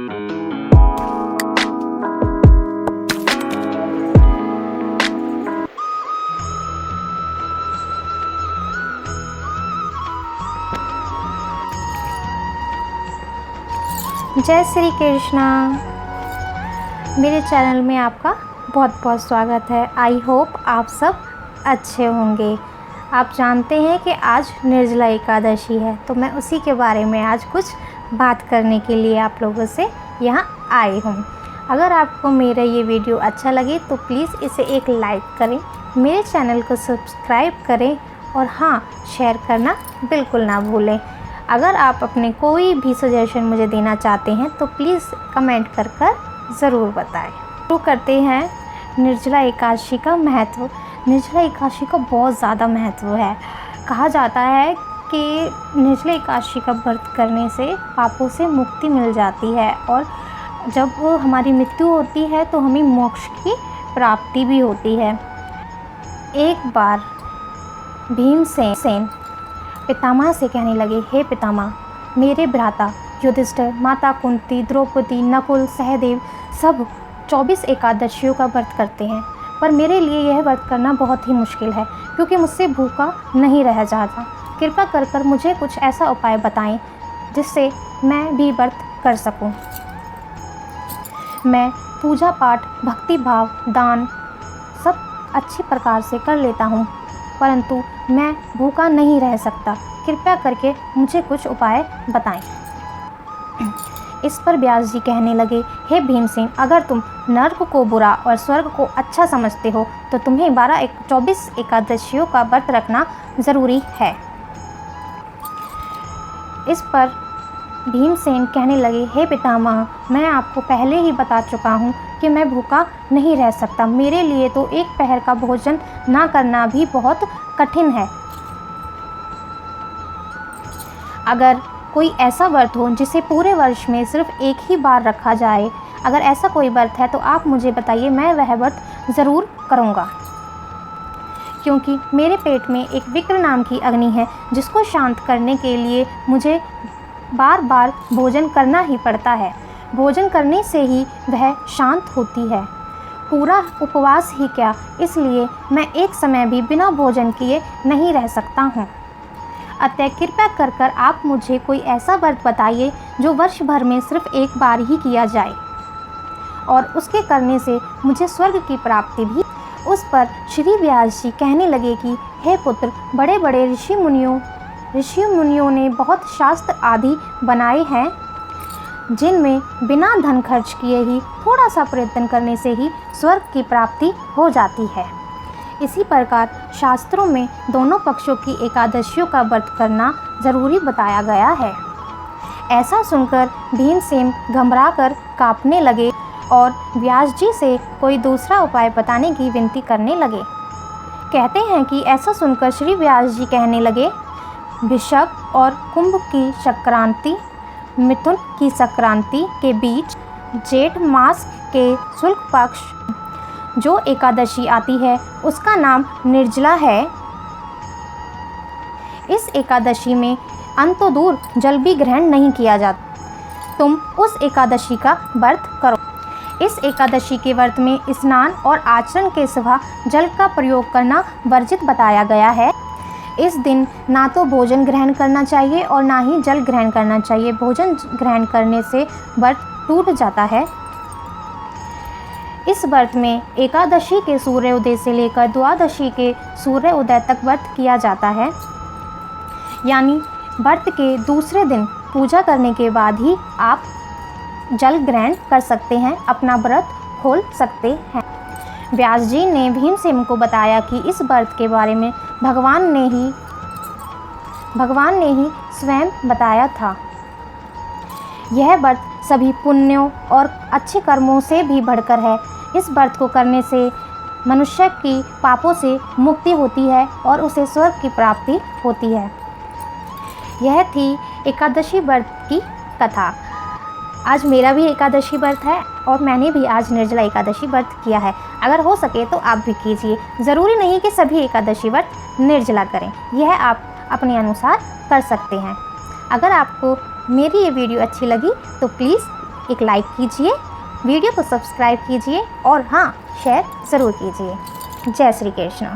जय श्री कृष्णा। मेरे चैनल में आपका बहुत बहुत स्वागत है। आई होप आप सब अच्छे होंगे। आप जानते हैं कि आज निर्जला एकादशी है, तो मैं उसी के बारे में आज कुछ बात करने के लिए आप लोगों से यहाँ आई हूँ। अगर आपको मेरा ये वीडियो अच्छा लगे तो प्लीज़ इसे एक लाइक करें, मेरे चैनल को सब्सक्राइब करें और हाँ, शेयर करना बिल्कुल ना भूलें। अगर आप अपने कोई भी सजेशन मुझे देना चाहते हैं तो प्लीज़ कमेंट कर ज़रूर बताएं। शुरू करते हैं निर्जला एकादशी का महत्व। निर्जला एकादशी का बहुत ज़्यादा महत्व है। कहा जाता है कि निर्जला एकादशी का व्रत करने से पापों से मुक्ति मिल जाती है और जब हमारी मृत्यु होती है तो हमें मोक्ष की प्राप्ति भी होती है। एक बार भीमसेन पितामह से कहने लगे, हे पितामह, मेरे भ्राता युधिष्ठिर, माता कुंती, द्रौपदी, नकुल, सहदेव सब 24 एकादशियों का व्रत करते हैं, पर मेरे लिए यह व्रत करना बहुत ही मुश्किल है क्योंकि मुझसे भूखा नहीं रह जाता। कृपा कर मुझे कुछ ऐसा उपाय बताएं जिससे मैं भी व्रत कर सकूं। मैं पूजा पाठ, भक्ति भाव, दान सब अच्छी प्रकार से कर लेता हूँ, परंतु मैं भूखा नहीं रह सकता। कृपया करके मुझे कुछ उपाय बताएं। इस पर व्यास जी कहने लगे, हे भीमसेन, अगर तुम नर्क को बुरा और स्वर्ग को अच्छा समझते हो तो तुम्हें 24 एकादशियों का व्रत रखना ज़रूरी है। इस पर भीमसेन कहने लगे, हे पितामह, मैं आपको पहले ही बता चुका हूँ कि मैं भूखा नहीं रह सकता। मेरे लिए तो एक पहर का भोजन ना करना भी बहुत कठिन है। अगर कोई ऐसा व्रत हो जिसे पूरे वर्ष में सिर्फ एक ही बार रखा जाए, अगर ऐसा कोई व्रत है तो आप मुझे बताइए, मैं वह व्रत ज़रूर करूँगा। क्योंकि मेरे पेट में एक विक्र नाम की अग्नि है जिसको शांत करने के लिए मुझे बार बार भोजन करना ही पड़ता है। भोजन करने से ही वह शांत होती है, पूरा उपवास ही क्या, इसलिए मैं एक समय भी बिना भोजन किए नहीं रह सकता हूँ। अतः कृपया कर आप मुझे कोई ऐसा व्रत बताइए जो वर्ष भर में सिर्फ एक बार ही किया जाए और उसके करने से मुझे स्वर्ग की प्राप्ति भी। उस पर श्री व्यास जी कहने लगे कि हे पुत्र, बड़े बड़े ऋषि मुनियों ने बहुत शास्त्र आदि बनाए हैं जिनमें बिना धन खर्च किए ही थोड़ा सा प्रयत्न करने से ही स्वर्ग की प्राप्ति हो जाती है। इसी प्रकार शास्त्रों में दोनों पक्षों की एकादशियों का व्रत करना ज़रूरी बताया गया है। ऐसा सुनकर भीमसेन घबराकर कांपने लगे और व्यास जी से कोई दूसरा उपाय बताने की विनती करने लगे। कहते हैं कि ऐसा सुनकर श्री व्यास जी कहने लगे, वृषभ और कुंभ की संक्रांति, मिथुन की संक्रांति के बीच जेठ मास के शुक्ल पक्ष जो एकादशी आती है उसका नाम निर्जला है। इस एकादशी में अंतो दूर जल भी ग्रहण नहीं किया जाता। तुम उस एकादशी का व्रत करो। इस एकादशी के व्रत में स्नान और आचरण के सिवा जल का प्रयोग करना वर्जित बताया गया है। इस दिन ना तो भोजन ग्रहण करना चाहिए और ना ही जल ग्रहण करना चाहिए। भोजन ग्रहण करने से व्रत टूट जाता है। इस व्रत में एकादशी के सूर्योदय से लेकर द्वादशी के सूर्योदय तक व्रत किया जाता है, यानी व्रत के दूसरे दिन पूजा करने के बाद ही आप जल ग्रहण कर सकते हैं, अपना व्रत खोल सकते हैं। व्यास जी ने भीमसेन को बताया कि इस व्रत के बारे में भगवान ने ही स्वयं बताया था। यह व्रत सभी पुण्यों और अच्छे कर्मों से भी बढ़कर है। इस व्रत को करने से मनुष्य की पापों से मुक्ति होती है और उसे स्वर्ग की प्राप्ति होती है। यह थी एकादशी व्रत की कथा। आज मेरा भी एकादशी व्रत है और मैंने भी आज निर्जला एकादशी व्रत किया है। अगर हो सके तो आप भी कीजिए। ज़रूरी नहीं कि सभी एकादशी व्रत निर्जला करें, यह आप अपने अनुसार कर सकते हैं। अगर आपको मेरी ये वीडियो अच्छी लगी तो प्लीज़ एक लाइक कीजिए, वीडियो को सब्सक्राइब कीजिए और हाँ, शेयर ज़रूर कीजिए। जय श्री कृष्ण।